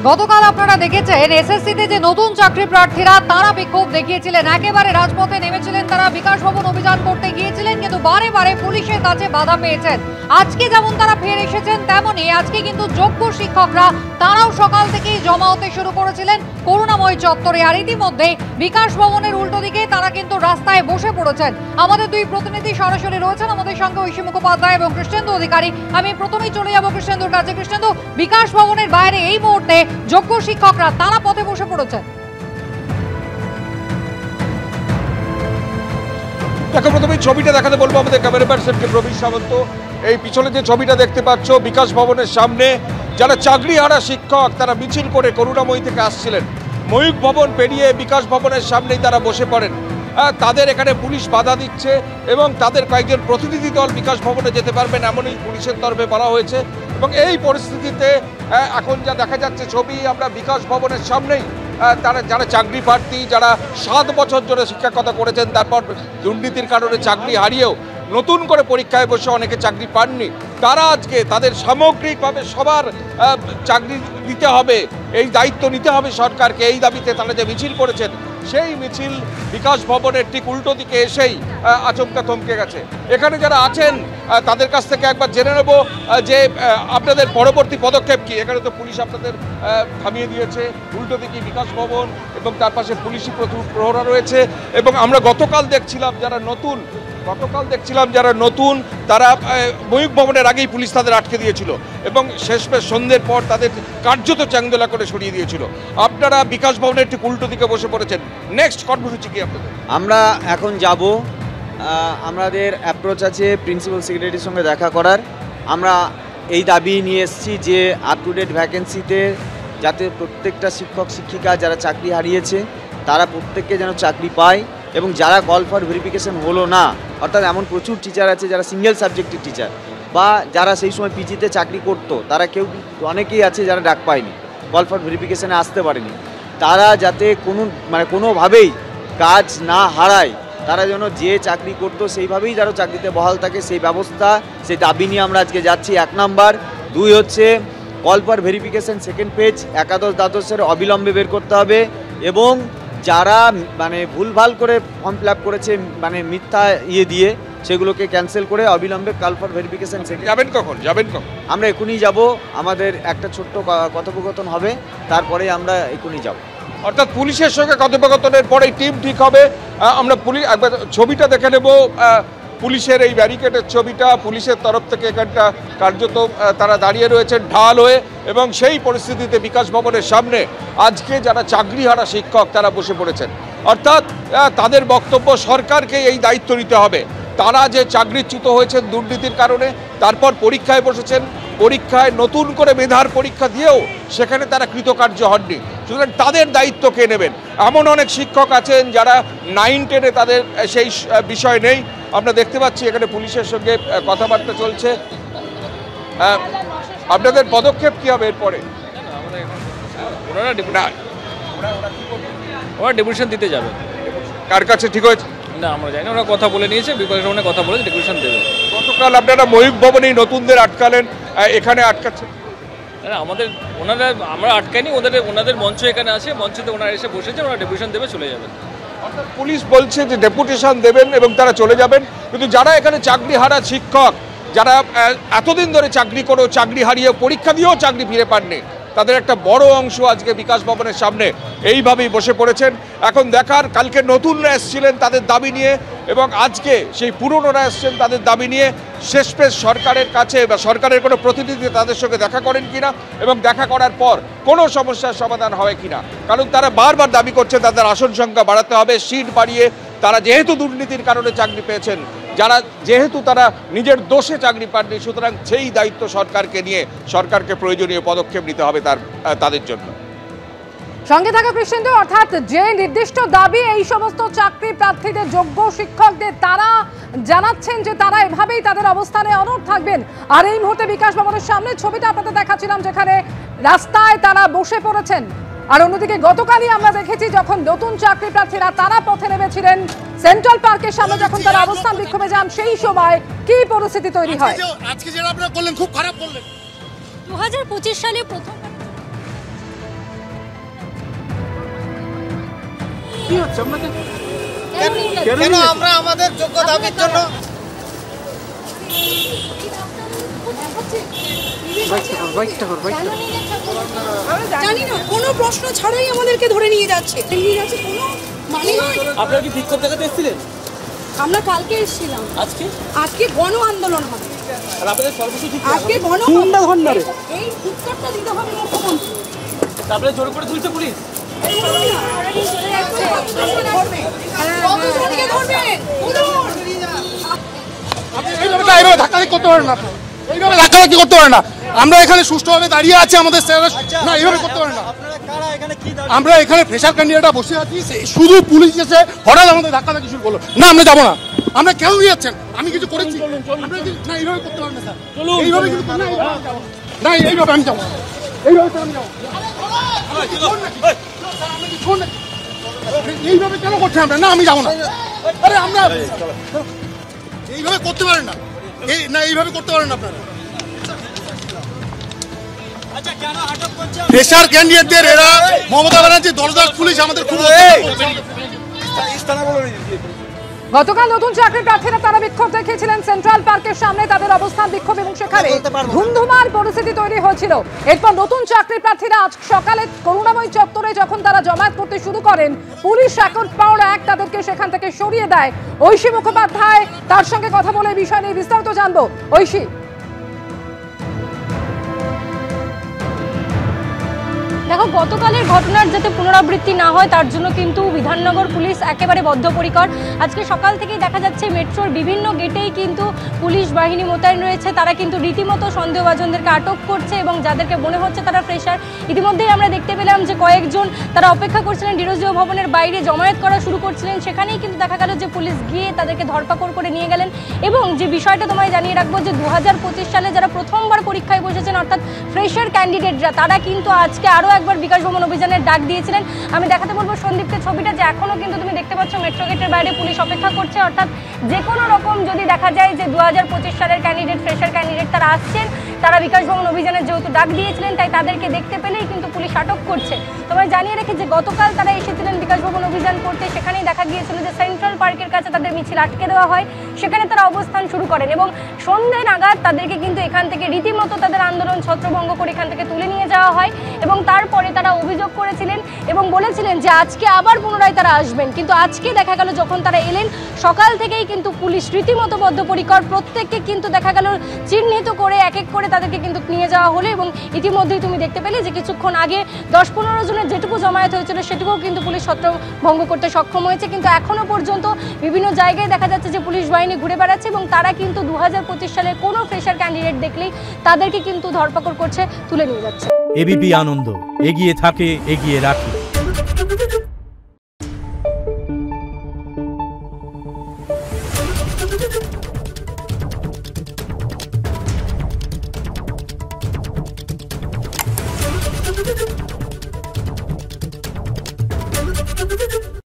গতকাল আপনারা দেখেছেন এসএসসিতে যে নতুন চাকরি প্রার্থীরা তারা বিক্ষোভ দেখিয়েছিলেন, একেবারে রাজপথে নেমেছিলেন, তারা বিকাশ ভবন অভিযান করতে গিয়েছিলেন, কিন্তু বারে বারে পুলিশের কাছে বাধা পেয়েছেন। আজকে যেমন তারা ফিরে এসেছেন তেমনি আজকে কিন্তু যোগ্য শিক্ষকরা তারাও সকাল থেকেই জমা হতে শুরু করেছিলেন করুণাময় চত্বরে। আর ইতিমধ্যে বিকাশ ভবনের উল্টো দিকে তারা কিন্তু রাস্তায় বসে পড়েছেন। আমাদের দুই প্রতিনিধি সরাসরি রয়েছেন আমাদের সঙ্গে, ঐশী মুখোপাধ্যায় এবং কৃষ্ণেন্দু অধিকারী। আমি প্রথমেই চলে যাব কৃষ্ণেন্দুর কাছে। কৃষ্ণেন্দু, বিকাশ ভবনের বাইরে এই মুহূর্তে যোগ্য শিক্ষকরা তারা পথে বসে পড়েছেন। দেখো, প্রথমে ছবিটা দেখাতে বলবো আমাদের ক্যামেরা পার্সনকে প্রবীর সামন্ত। এই পিছনে যে ছবিটা দেখতে পাচ্ছ, বিকাশ ভবনের সামনে যারা চাকরিহারা শিক্ষক তারা মিছিল করে করুণাময়ী থেকে আসছিলেন, ময়ূখ ভবন পেরিয়ে বিকাশ ভবনের সামনেই তারা বসে পড়েন। তাদের এখানে পুলিশ বাধা দিচ্ছে এবং তাদের কয়েকজন প্রতিনিধি দল বিকাশ ভবনে যেতে পারবেন এমনই পুলিশের তরফে বলা হয়েছে। এবং এই পরিস্থিতিতে এখন যা দেখা যাচ্ছে ছবি, আমরা বিকাশ ভবনের সামনেই তারা যারা চাকরি প্রার্থী, যারা 7 বছর ধরে শিক্ষকতা করেছেন, তারপর দুর্নীতির কারণে চাকরি হারিয়েও নতুন করে পরীক্ষায় বসে অনেকে চাকরি পাননি, তারা আজকে তাদের সামগ্রিকভাবে সবার চাকরি দিতে হবে, এই দায়িত্ব নিতে হবে সরকারকে, এই দাবিতে তারা যে মিছিল করেছেন সেই মিছিল বিকাশ ভবনের ঠিক উল্টো দিকে এসেই আচমকা থমকে গেছে। এখানে যারা আছেন তাদের কাছ থেকে একবার জেনে নেব যে আপনাদের পরবর্তী পদক্ষেপ কি। এখানে তো পুলিশ আপনাদের থামিয়ে দিয়েছে, উল্টো দিকে বিকাশ ভবন এবং তার পাশে পুলিশি প্রহরা রয়েছে। এবং আমরা গতকাল দেখছিলাম যারা নতুন তারা ময়ূখ ভবনের আগেই পুলিশ তাদের আটকে দিয়েছিল এবং শেষমেশ সন্ধ্যের পর তাদের কার্যত চ্যাংদোলা করে সরিয়ে দিয়েছিল। আপনারা বিকাশ ভবনের ঠিক উল্টো দিকে বসে পড়েছেন, নেক্সট কর্মসূচি কি আপনাদের? আমরা এখন যাব, আমাদের অ্যাপ্রোচ আছে প্রিন্সিপাল সেক্রেটারির সঙ্গে দেখা করার। আমরা এই দাবি নিয়ে এসেছি যে আপ টু ডেট ভ্যাকেন্সিতে যাতে প্রত্যেকটা শিক্ষক শিক্ষিকা যারা চাকরি হারিয়েছে তারা প্রত্যেককে যেন চাকরি পায়, এবং যারা কল ফর ভেরিফিকেশন হলো না, অর্থাৎ এমন প্রচুর টিচার আছে যারা সিঙ্গেল সাবজেক্টের টিচার বা যারা সেই সময় পিজিতে চাকরি করতো, তারা অনেকেই আছে যারা ডাক পায়নি, কল ফর ভেরিফিকেশানে আসতে পারেনি, তারা যাতে কোনোভাবেই কাজ না হারায়, তারা যেন যে চাকরি করতো সেইভাবেই তারা চাকরিতে বহাল থাকে, সেই ব্যবস্থা, সেই দাবি নিয়ে আমরা আজকে যাচ্ছি। 1 নাম্বার। 2 হচ্ছে call for verification second page একাদশ দ্বাদশের অবিলম্বে বের করতে হবে, এবং যারা ভুলভাল করে ফর্ম ফিল আপ করেছে মিথ্যা দিয়ে সেগুলোকে ক্যান্সেল করে অবিলম্বে কল ফর ভেরিফিকেশন। যাবেন কখন? আমরা এখনই যাব, আমাদের একটা ছোট্ট কথোপকথন হবে, তারপরে আমরা এখনই যাব। অর্থাৎ পুলিশের সঙ্গে কথোপকথনের পরেই টিম ঠিক হবে। আমরা একবার ছবিটা দেখে নেব, পুলিশের এই ব্যারিকেডের ছবিটা। পুলিশের তরফ থেকে এখানটা কার্যত তারা দাঁড়িয়ে রয়েছেন ঢাল হয়ে, এবং সেই পরিস্থিতিতে বিকাশ ভবনের সামনে আজকে যারা চাকরিহারা শিক্ষক তারা বসে পড়েছেন। অর্থাৎ তাদের বক্তব্য সরকারকে এই দায়িত্ব নিতে হবে। তারা যে চাকরিচ্যুত হয়েছেন দুর্নীতির কারণে, তারপর পরীক্ষায় বসেছেন, পরীক্ষায় নতুন করে মেধার পরীক্ষা দিয়েও সেখানে তারা কৃতকার্য হননি, সুতরাং তাদের দায়িত্ব কে নেবেন? এমন অনেক শিক্ষক আছেন যারা 9-10-এ তাদের সেই বিষয় নেই। আমরা দেখতে পাচ্ছি এখানে পুলিশের সঙ্গে কথাবার্তা চলছে। আপনাদের পদক্ষেপ কি হবে এরপরে? ওরা ডেপুটেশন দিতে যাবে। কার কাছে ঠিক হয়েছে না আমরা জানি না, ওরা কথা বলে নিয়েছে, বিকাশ ভবনে কথা বলে ডেপুটেশন দেবে। গতকাল আপনারা ময়ূখ ভবনেই নতুনদের আটকালেন, এখানে আটকাচ্ছেন? আমরা আটকাইনি, ওনাদের মঞ্চ এখানে আছে, মঞ্চেতে ওনারা এসে বসেছেন, ওরা ডেপুটেশন দেবে, চলে যাবেন। অর্থাৎ পুলিশ বলছে যে ডেপুটেশন দেবেন এবং তারা চলে যাবেন, কিন্তু যারা এখানে চাকরি হারা শিক্ষক, যারা এতদিন ধরে চাকরি করেও চাকরি হারিয়ে পরীক্ষা দিয়েও চাকরি ফিরে পাননি, তাদের একটা বড় অংশ আজকে বিকাশ ভবনের সামনে এইভাবেই বসে পড়েছেন। এখন দেখার, কালকে নতুনরা এসেছিলেন তাদের দাবি নিয়ে, এবং আজকে সেই পুরনোরা এসছেন তাদের দাবি নিয়ে। শেষমেশ সরকারের কাছে বা সরকারের কোনো প্রতিনিধি তাদের সঙ্গে দেখা করেন কিনা, এবং দেখা করার পর কোনো সমস্যার সমাধান হয় কিনা, কারণ তারা বারবার দাবি করছেন তাদের আসন সংখ্যা বাড়াতে হবে, সিট বাড়িয়ে। তারা যেহেতু দুর্নীতির কারণে চাকরি পেয়েছেন, যেহেতু তারা নিজের দোষে চাকরি পাননি, সুতরাং সেই দায়িত্ব সরকারকে নিয়ে সরকারকে প্রয়োজনীয় পদক্ষেপ নিতে হবে তাদের জন্য। সঙ্গে থাকা কৃষ্ণেন্দু, অর্থাৎ যে নির্দিষ্ট দাবি এই সমস্ত চাকরি প্রার্থীদের, যোগ্য শিক্ষকদের, তারা জানাচ্ছেন যে তারা এভাবেই তাদের অবস্থানে অনড় থাকবেন। আর এই মুহূর্তে বিকাশ ভবনের সামনে ছবিটা আপনাদের দেখাচ্ছিলাম, যেখানে রাস্তায় তারা বসে পড়েছেন। আর অন্যদিকে গতকালই আমরা দেখেছি যখন নতুন চাকরি প্রার্থীরা তারা পথে নেমেছিলেন সেন্ট্রাল পার্কের সামনে, যখন তারা অবস্থান বিক্ষোভে যান, সেই সময় কি পরিস্থিতি তৈরি হয়। আজকে যেটা আপনারা করলেন খুব খারাপ করলেন। 2025 সালে প্রথম কি হচ্ছে আপনাকে? কেন আমরা আমাদের যোগ্য দাবির জন্য জানি না, কোনো প্রশ্ন ছাড়াই আমাদেরকে ধরে নিয়ে যাচ্ছে কোনো মানে নয়। আপনারা কি বিক্ষোভ দেখাতে এসেছিলেন? আমরা কালকে এসেছিলাম, আজকে গণ আন্দোলন হবে, আর আপনাদের সর্বশেষ আজকে গণ ধর্নারে এই উত্তরটা দিতে হবে মুখ্যমন্ত্রী। তারপরে জোর করে তুলছে পুলিশ। এইভাবে ধাক্কাধাক্কি করতে পারেন না, এইভাবে ধাক্কাধাক্কি করতে পারেন না। আমরা এখানে সুষ্ঠুভাবে দাঁড়িয়ে আছি, আমাদের না এইভাবে করতে পারেন না। আমরা এখানে ফ্রেশার ক্যান্ডিডেটরা বসে আছি, শুধু পুলিশ এসে হঠাৎ আমাদের ধাক্কাধাক্কি শুরু করলো। না আমরা যাবো না, আমরা কেন যাচ্ছেন? আমি কিছু করেছি না, এইভাবে করতে পারেন না স্যার, এইভাবে কিন্তু না, এইভাবে আমি যাবো, এইভাবে আমি যাবো। এইভাবে কেন করছেন আপনারা? না আমি যাবো না। আরে আমরা এইভাবে করতে পারেন না, এইভাবে করতে পারেন না আপনারা। ফ্রেশার ক্যান্ডিডেটদের এরা মমতা ব্যানার্জি দলদাস পুলিশ আমাদের খুব গতকাল নতুন চাকরি প্রার্থীরা তারা বিক্ষোভ দেখিয়েছিলেন সেন্ট্রাল পার্কের সামনে, তাদের অবস্থান বিক্ষোভ এবং সেখানে ধুমধুমার পরিস্থিতি তৈরি হয়েছিল। এরপর নতুন চাকরি প্রার্থীরা আজ সকালে করুণাময়ী চত্বরে যখন তারা জমায়েত করতে শুরু করেন, পুলিশ এখন পাওয়ার এক তাদেরকে সেখান থেকে সরিয়ে দেয়। ঐশী মুখোপাধ্যায় তার সঙ্গে কথা বলে বিষয় নিয়ে বিস্তারিত জানবো। ঐশী, দেখো, গতকালের ঘটনার যাতে পুনরাবৃত্তি না হয় তার জন্য কিন্তু বিধাননগর পুলিশ একেবারে বদ্ধপরিকর। আজকে সকাল থেকেই দেখা যাচ্ছে মেট্রোর বিভিন্ন গেটেই কিন্তু পুলিশ বাহিনী মোতায়েন রয়েছে। তারা কিন্তু রীতিমতো সন্দেহভাজনদেরকে আটক করছে এবং যাদেরকে মনে হচ্ছে তারা ফ্রেশার, ইতিমধ্যেই আমরা দেখতে পেলাম যে কয়েকজন তারা অপেক্ষা করছিলেন ডিরোজিও ভবনের বাইরে, জমায়েত করা শুরু করছিলেন। সেখানেই কিন্তু দেখা গেল যে পুলিশ গিয়ে তাদেরকে ধরপাকড় করে নিয়ে গেলেন। এবং যে বিষয়টা তোমায় জানিয়ে রাখবো যে 2025 সালে যারা প্রথমবার পরীক্ষায় বসেছেন অর্থাৎ ফ্রেশার ক্যান্ডিডেটরা, তারা কিন্তু আজকে আরও একবার বিকাশ ভবন অভিযানের ডাক দিয়েছিলেন। আমি দেখাতে বলবো সন্দীপের ছবিটা, যে এখনও কিন্তু তুমি দেখতে পাচ্ছ মেট্রো গেটের বাইরে পুলিশ অপেক্ষা করছে। অর্থাৎ যে কোনো রকম যদি দেখা যায় যে 2025 সালের ক্যান্ডিডেট, ফ্রেশার ক্যান্ডিডেট তারা আসছেন, তারা বিকাশ ভবন অভিযানের যেহেতু ডাক দিয়েছিলেন তাই তাদেরকে দেখতে পেলেই কিন্তু পুলিশ আটক করছে। তোমায় জানিয়ে রেখে যে গতকাল তারা এসেছিলেন বিকাশ ভবন অভিযান করতে, সেখানেই দেখা গিয়েছিল যে সেন্ট্রাল পার্কের কাছে তাদের মিছিল আটকে দেওয়া হয়, সেখানে তারা অবস্থান শুরু করেন এবং সন্ধ্যে নাগাদ তাদেরকে কিন্তু এখান থেকে রীতিমতো তাদের আন্দোলন ছত্রভঙ্গ করে এখান থেকে তুলে নিয়ে যাওয়া হয়। এবং তারপরে তারা অভিযোগ করেছিলেন এবং বলেছিলেন যে আজকে আবার পুনরায় তারা আসবেন। কিন্তু আজকে দেখা গেল যখন তারা এলেন সকাল থেকেই কিন্তু পুলিশ রীতিমতো বদ্ধপরিকর, প্রত্যেককে কিন্তু দেখা গেল চিহ্নিত করে এক এক করে তাদেরকে কিন্তু নিয়ে যাওয়া হলো। এবং ইতিমধ্যেই তুমি দেখতে পেলে যে কিছুক্ষণ আগে 10-15 জনের যেটুকু জমায়েত হয়েছিল সেটুকুও কিন্তু পুলিশ ছত্রভঙ্গ করতে সক্ষম হয়েছে। কিন্তু এখনও পর্যন্ত বিভিন্ন জায়গায় দেখা যাচ্ছে যে পুলিশ বাহিনী ঘুরে বেড়াচ্ছে এবং তারা কিন্তু 2025 সালের কোনো ফ্রেশার ক্যান্ডিডেট দেখলেই তাদেরকে কিন্তু ধরপাকড় করছে, তুলে নিয়ে যাচ্ছে। এবিপি আনন্দ, এগিয়ে থাকে, এগিয়ে রাখে।